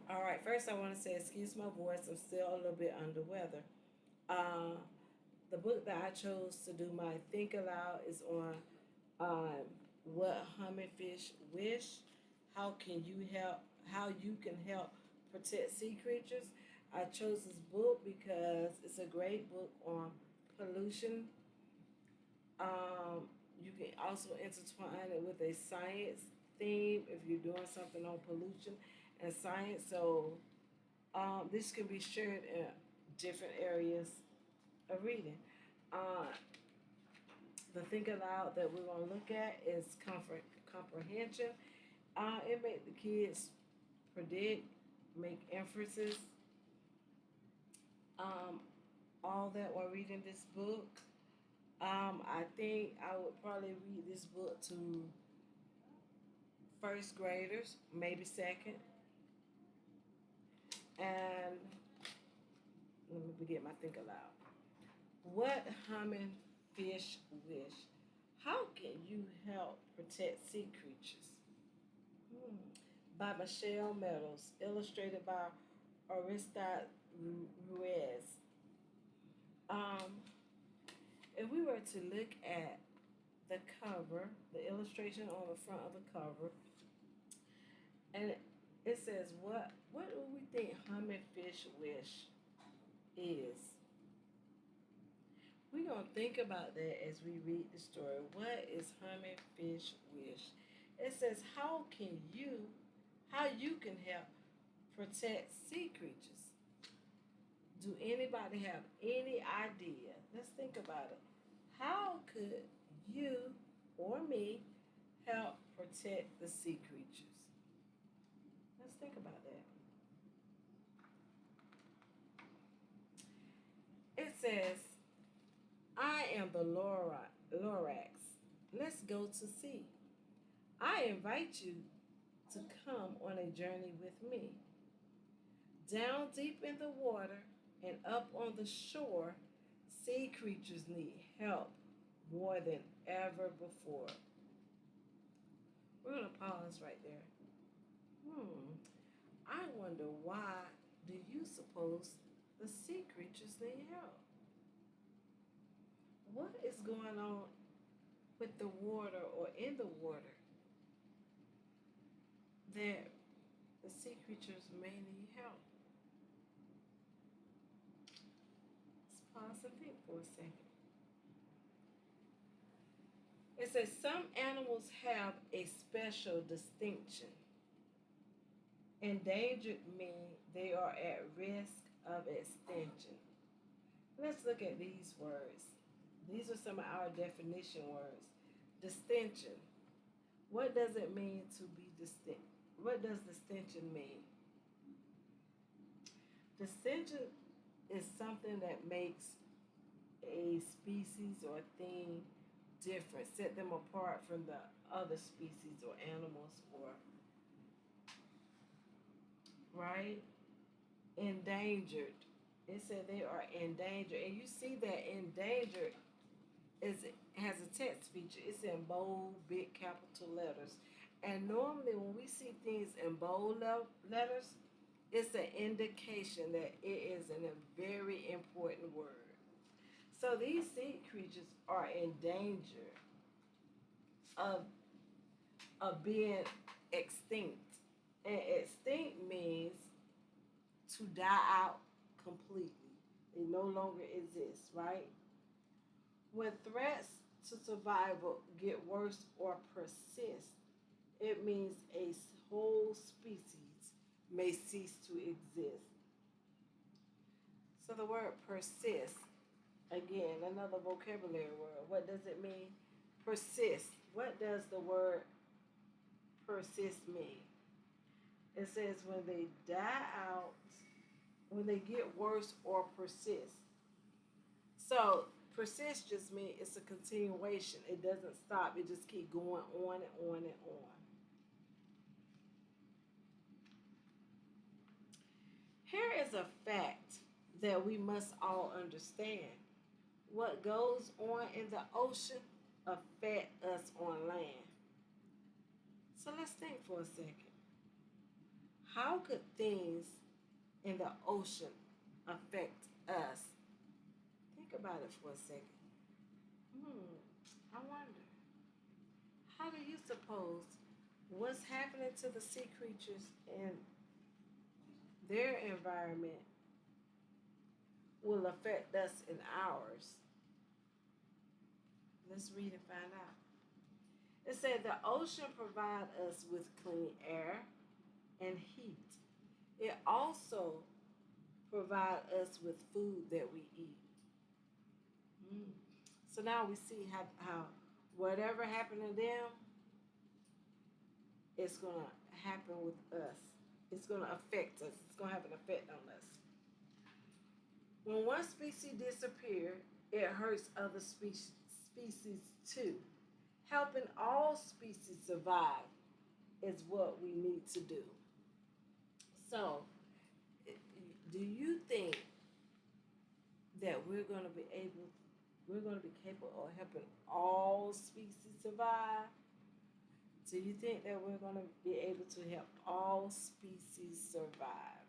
All right, first I want to say, excuse my voice, I'm still a little bit under weather. Uh, the book that I chose to do my think aloud is on um, what hummingfish wish. How can you help? How you can help protect sea creatures? I chose this book because it's a great book on pollution. Um, you can also intertwine it with a science theme if you're doing something on pollution and science. So this can be shared in different areas of reading. Uh, the think aloud that we're going to look at is comprehension. It make the kids predict, make inferences, um, all that while reading this book. I think I would probably read this book to first graders, maybe second. And let me begin my think aloud. What humming fish wish? How can you help protect sea creatures? Hmm. By Michelle Meadows, illustrated by Aristide Ruiz. Um, if we were to look at the cover, the illustration on the front of the cover, and it says, what do we think humming fish wish is? We're gonna think about that as we read the story. What is humming fish wish? It says, how you can help protect sea creatures? Do anybody have any idea? Let's think about it. How could you or me help protect the sea creatures? Let's think about that. It says, I am the Lorax. Let's go to sea. I invite you to come on a journey with me. Down deep in the water and up on the shore, sea creatures need help more than ever before. We're going to pause right there. Hmm, I wonder, why do you suppose the sea creatures need help? What is going on with the water or in the water that the sea creatures may need help? Let's pause and think for a second. It says some animals have a special distinction. Endangered mean they are at risk of extinction. Let's look at these words. These are some of our definition words. Distinction. What does it mean to be distinct? What does distinction mean? Distinction is something that makes a species or thing different, set them apart from the other species or animals, or right? Endangered. It said they are endangered, and you see that endangered is has a text feature. It's in bold, big capital letters, and normally when we see things in bold letters, it's an indication that it is a very important word. So these sea creatures are in danger of being extinct, and extinct means to die out completely. They no longer exist, right? When threats to survival get worse or persist, it means a whole species may cease to exist. So the word persist, again, another vocabulary word. What does it mean? Persist. What does the word persist mean? It says when they die out, when they get worse or persist. So persist just means it's a continuation. It doesn't stop. It just keep going on and on and on. Here is a fact that we must all understand. What goes on in the ocean affect us on land. So let's think for a second. How could things in the ocean affect us? Think about it for a second. I wonder, how do you suppose what's happening to the sea creatures in their environment will affect us in ours? Let's read and find out. It said the ocean provides us with clean air and heat. It also provides us with food that we eat. Mm. So now we see how whatever happened to them, it's going to happen with us. It's going to affect us. It's going to have an effect on us. When one species disappears, it hurts other species too. Helping all species survive is what we need to do. So, do you think that we're going to be capable of helping all species survive? Do you think that we're going to be able to help all species survive?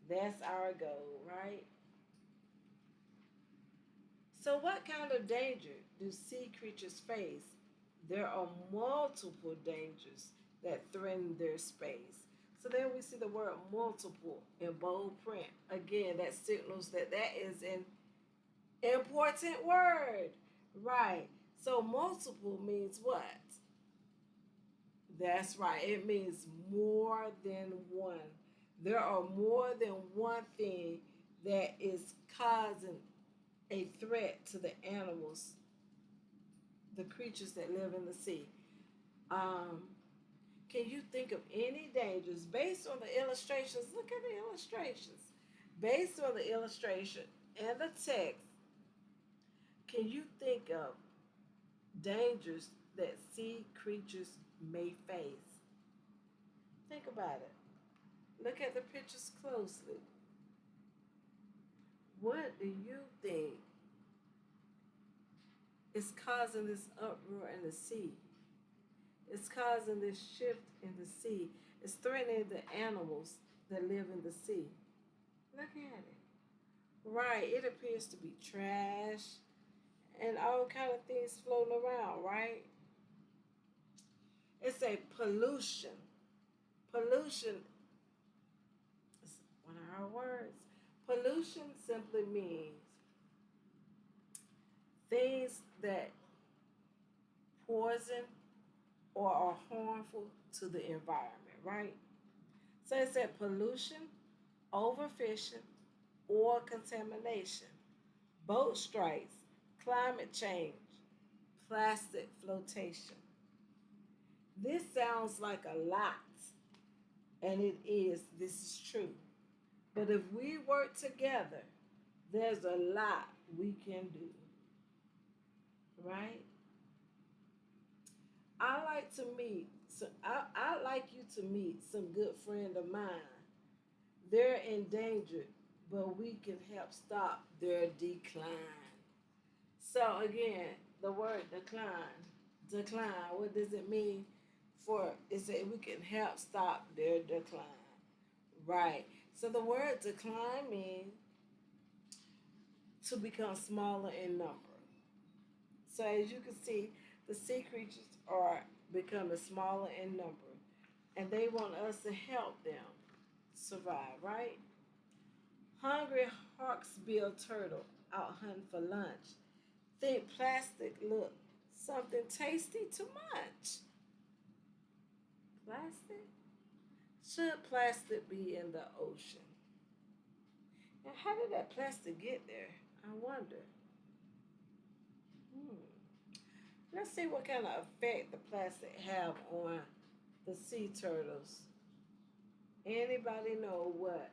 That's our goal, right? So, what kind of danger do sea creatures face? There are multiple dangers that threaten their space. So then we see the word multiple in bold print. Again, that signals that that is an important word. Right. So multiple means what? That's right. It means more than one. There are more than one thing that is causing a threat to the animals, the creatures that live in the sea. Um, can you think of any dangers based on the illustrations? Look at the illustrations. Based on the illustration and the text, can you think of dangers that sea creatures may face? Think about it. Look at the pictures closely. What do you think is causing this uproar in the sea? It's causing this shift in the sea. It's threatening the animals that live in the sea. Look at it. Right, it appears to be trash and all kind of things floating around, right? It's a pollution. Pollution is one of our words. Pollution simply means things that poison or are harmful to the environment, right? So it said pollution, overfishing, or contamination, boat strikes, climate change, plastic flotation. This sounds like a lot, and it is. This is true. But if we work together, there's a lot we can do, right? I like to meet. So I like you to meet some good friend of mine. They're endangered, but we can help stop their decline. So again, the word decline. What does it mean? For is that we can help stop their decline, right? So the word decline means to become smaller in number. So as you can see, the sea creatures are becoming smaller in number, and they want us to help them survive, right? Hungry hawksbill turtle out hunting for lunch. Think plastic look something tasty to munch. Plastic? Should plastic be in the ocean? And how did that plastic get there? I wonder. Hmm. Let's see what kind of effect the plastic have on the sea turtles. Anybody know what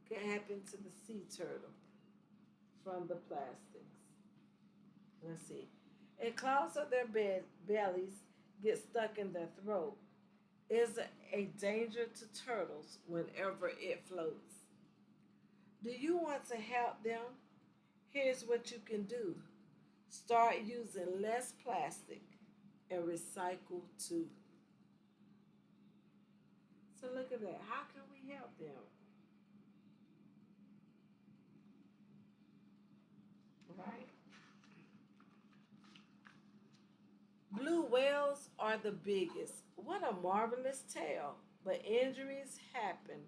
can happen to the sea turtle from the plastics? Let's see. It clouds of their bellies get stuck in their throat. Is a danger to turtles whenever it floats. Do you want to help them? Here's what you can do. Start using less plastic and recycle too. So look at that. How can we help them? Right? Blue whales are the biggest. What a marvelous tale. But injuries happen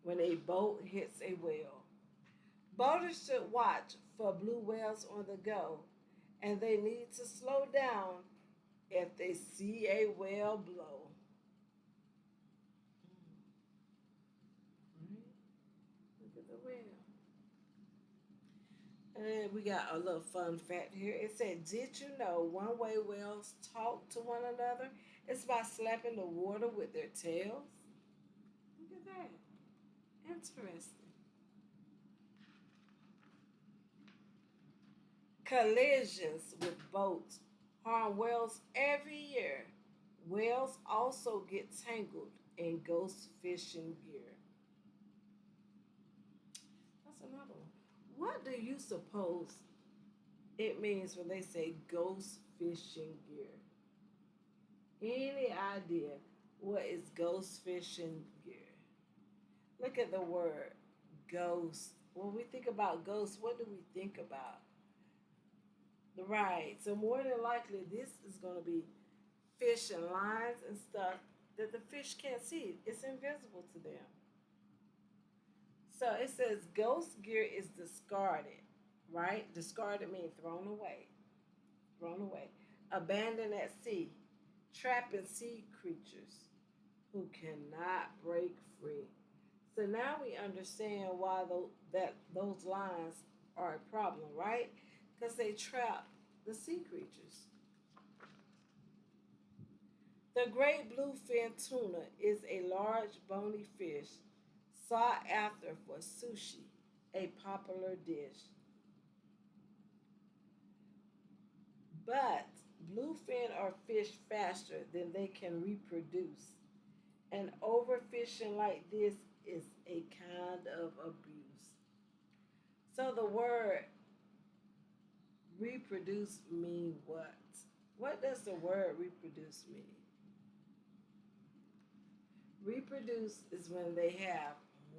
when a boat hits a whale. Boaters should watch for blue whales on the go, and they need to slow down if they see a whale blow. Right? Look at the whale. And we got a little fun fact here. It said, did you know one way whales talk to one another is by slapping the water with their tails? Look at that. Interesting. Collisions with boats harm whales every year. Whales also get tangled in ghost fishing gear. That's another one. What do you suppose it means when they say ghost fishing gear? Any idea what is ghost fishing gear? Look at the word ghost. When we think about ghosts, what do we think about? Right. So more than likely, this is going to be fish and lines and stuff that the fish can't see. It's invisible to them. So it says ghost gear is discarded, right? Discarded means thrown away, thrown away, abandoned at sea, trapping sea creatures who cannot break free. So now we understand why those lines are a problem, right? Because they trap the sea creatures. The great bluefin tuna is a large bony fish sought after for sushi, a popular dish. But bluefin are fished faster than they can reproduce, and overfishing like this is a kind of abuse. So the word reproduce mean what? What does the word reproduce mean? Reproduce is when they have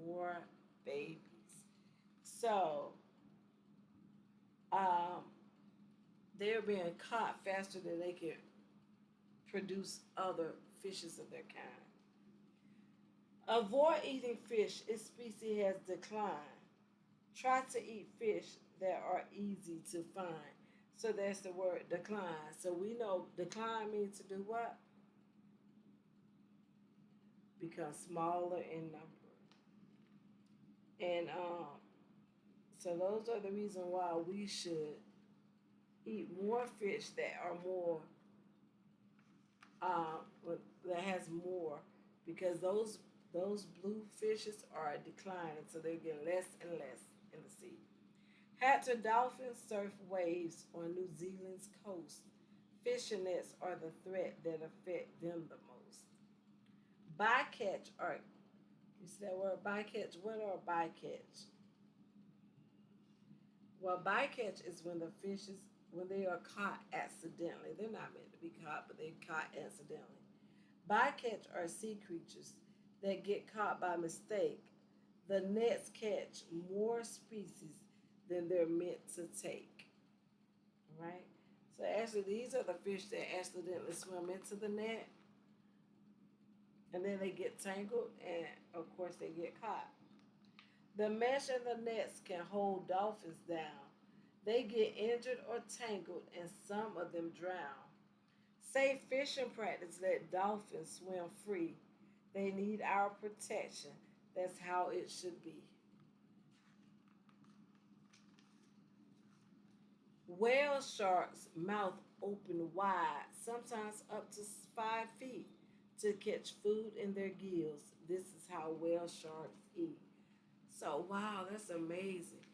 more babies. So um, they're being caught faster than they can produce other fishes of their kind. Avoid eating fish its species has declined. Try to eat fish that are easy to find. So that's the word decline. So we know decline means to do what? Become smaller in number. And so those are the reason why we should eat more fish that are more um, that has more because those blue fishes are declining, so they're getting less and less in the sea. Hatter dolphins surf waves on New Zealand's coast. Fishing nets are the threat that affect them the most. Bycatch are you see that word bycatch? What are bycatch? Well, bycatch is when the fishes when they are caught accidentally. They're not meant to be caught, but they're caught accidentally. Bycatch are sea creatures that get caught by mistake. The nets catch more species than they're meant to take. Right? So actually, these are the fish that accidentally swim into the net, and then they get tangled, and of course they get caught. The mesh and the nets can hold dolphins down. They get injured or tangled, and some of them drown. Safe fishing practice let dolphins swim free. They need our protection. That's how it should be. Whale sharks' mouth open wide, sometimes up to 5 feet, to catch food in their gills. This is how whale sharks eat. So, wow, that's amazing.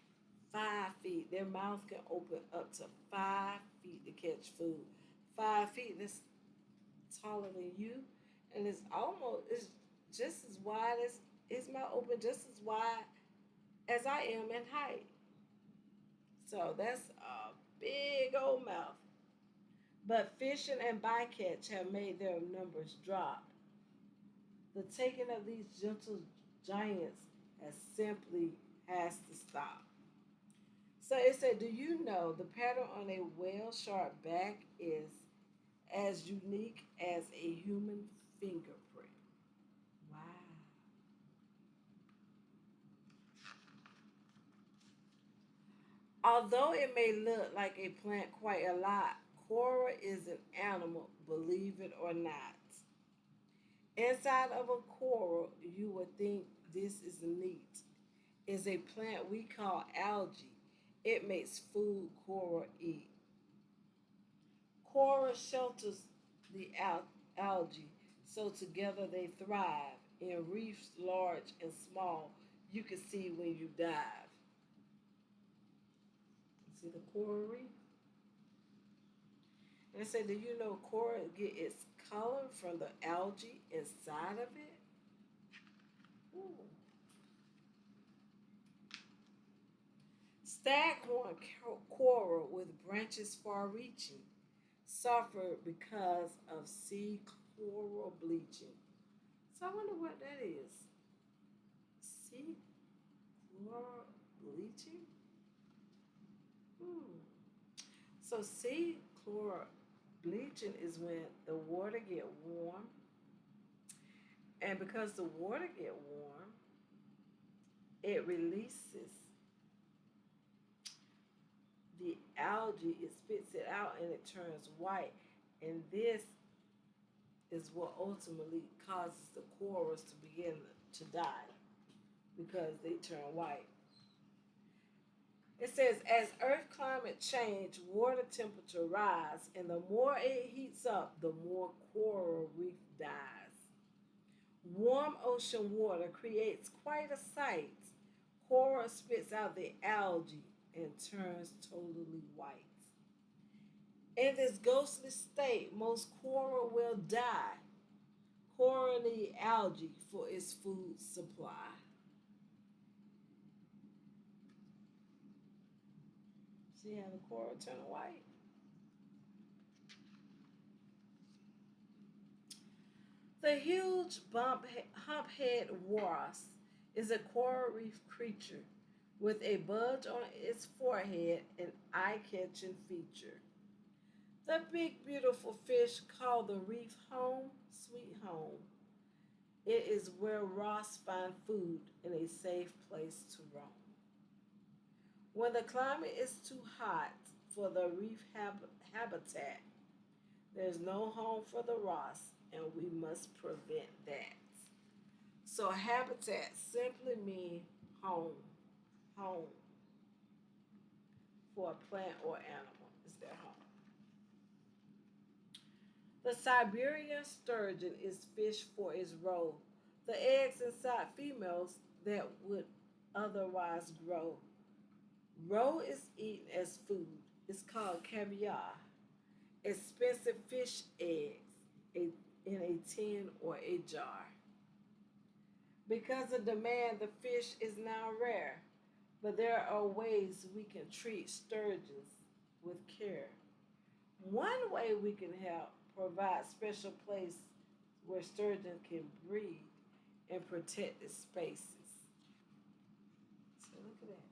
5 feet. Their mouth can open up to 5 feet to catch food. 5 feet, that's taller than you. And it's just as wide as, his mouth open just as wide as I am in height. So that's a big old mouth. But fishing and bycatch have made their numbers drop. The taking of these gentle giants has to stop. So it said, do you know the pattern on a whale shark back is as unique as a human fingerprint? Wow. Although it may look like a plant quite a lot, coral is an animal, believe it or not. Inside of a coral, you would think this is neat, is a plant we call algae. It makes food coral eat. Coral shelters the algae, so together they thrive in reefs large and small. You can see when you dive. See the coral reef? And I said, do you know coral get its color from the algae inside of it? Ooh. Staghorn coral with branches far reaching suffer because of sea coral bleaching. So I wonder what that is. Sea coral bleaching? Hmm. So sea coral bleaching is when the water get warm, and because the water get warm, it releases the algae, it spits it out and it turns white. And this is what ultimately causes the corals to begin to die because they turn white. It says as Earth climate change, water temperature rise, and the more it heats up, the more coral reef dies. Warm ocean water creates quite a sight. Coral spits out the algae and turns totally white. In this ghostly state, most coral will die. Coral need algae for its food supply. See how the coral turn white? The huge humphead wasp is a coral reef creature with a budge on its forehead, an eye-catching feature. The big beautiful fish called the reef home, sweet home. It is where Ross find food and a safe place to roam. When the climate is too hot for the reef habitat, there's no home for the Ross, and we must prevent that. So habitat simply means home, home for a plant or animal is their home. The Siberian sturgeon is fished for its roe. The eggs inside females that would otherwise grow. Roe is eaten as food. It's called caviar. Expensive fish eggs in a tin or a jar. Because of demand, the fish is now rare, but there are ways we can treat sturgeons with care. One way we can help provide special place where sturgeon can breed in protected spaces. So look at that.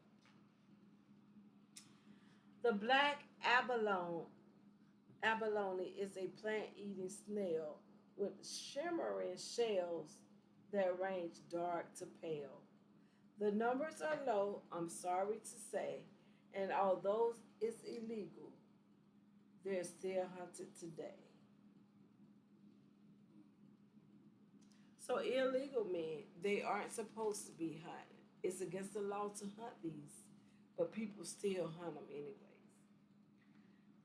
The black abalone is a plant-eating snail with shimmering shells that range dark to pale. The numbers are low, I'm sorry to say, and although it's illegal, they're still hunted today. So illegal mean they aren't supposed to be hunted. It's against the law to hunt these, but people still hunt them anyways.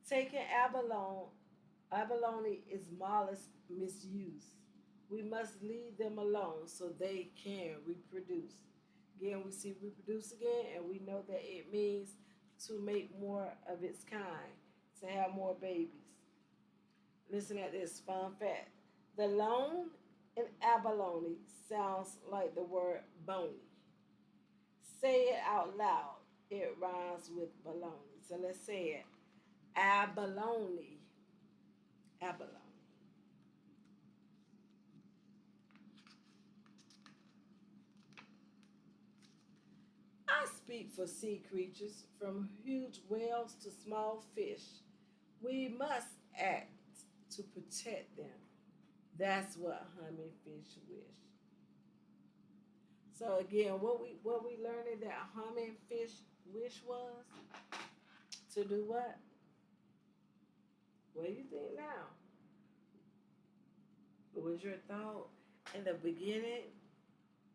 Taking abalone is mollusk misuse. We must leave them alone so they can reproduce. Again, we see reproduce again, and we know that it means to make more of its kind, to have more babies. Listen at this fun fact. The loan in abalone sounds like the word bony. Say it out loud. It rhymes with baloney. So let's say it. Abalone. Abalone. speak for sea creatures, from huge whales to small fish. We must act to protect them. That's what humming fish wish. So again, what we learned that humming fish wish was to do what? What do you think now? Was your thought in the beginning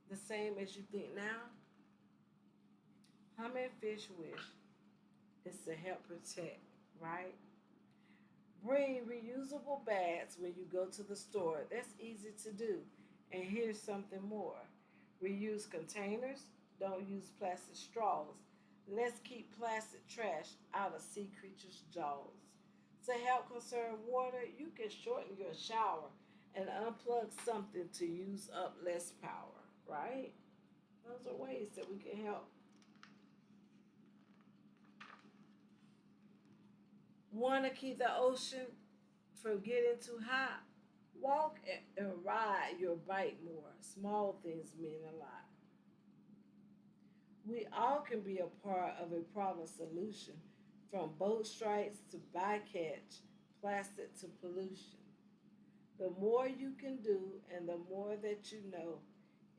the same as you think now? Humming fish wish is to help protect, right? Bring reusable bags when you go to the store. That's easy to do. And here's something more: reuse containers, don't use plastic straws. Let's keep plastic trash out of sea creatures' jaws. To help conserve water, you can shorten your shower and unplug something to use up less power, right? Those are ways that we can help. Want to keep the ocean from getting too hot? Walk and ride your bike more. Small things mean a lot. We all can be a part of a problem solution, from boat strikes to bycatch, plastic to pollution. The more you can do and the more that you know,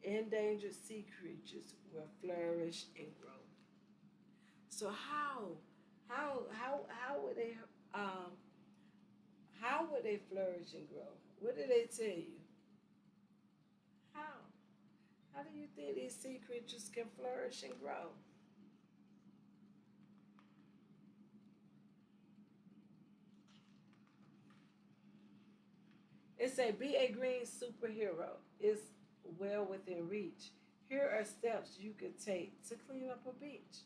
endangered sea creatures will flourish and grow. So how would they um how would they flourish and grow? What did they tell you? How? How do you think these sea creatures can flourish and grow? It say be a green superhero. It's well within reach. Here are steps you could take to clean up a beach.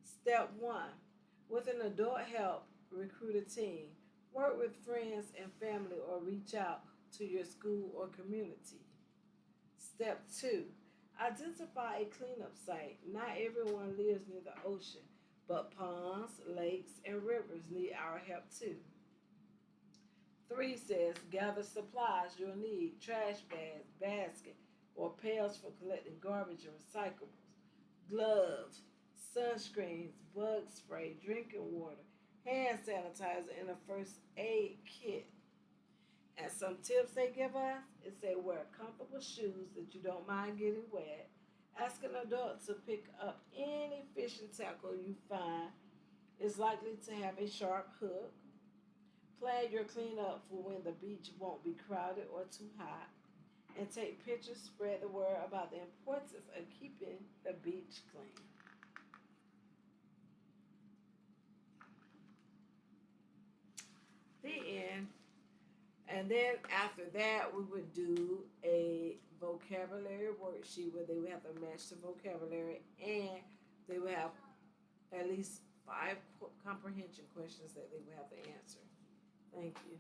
Step one: with an adult help, recruit a team. Work with friends and family or reach out to your school or community. Step two: identify a cleanup site. Not everyone lives near the ocean, but ponds, lakes, and rivers need our help too. Three says gather supplies you'll need: trash bags, basket, or pails for collecting garbage and recyclables, gloves, sunscreens, bug spray, drinking water, hand sanitizer, and a first aid kit. And some tips they give us is they wear comfortable shoes that you don't mind getting wet. Ask an adult to pick up any fishing tackle you find is likely to have a sharp hook. Plan your cleanup for when the beach won't be crowded or too hot. And take pictures, spread the word about the importance of keeping the beach clean. The end. And then after that, we would do a vocabulary worksheet where they would have to match the vocabulary and they would have at least five comprehension questions that they would have to answer. Thank you.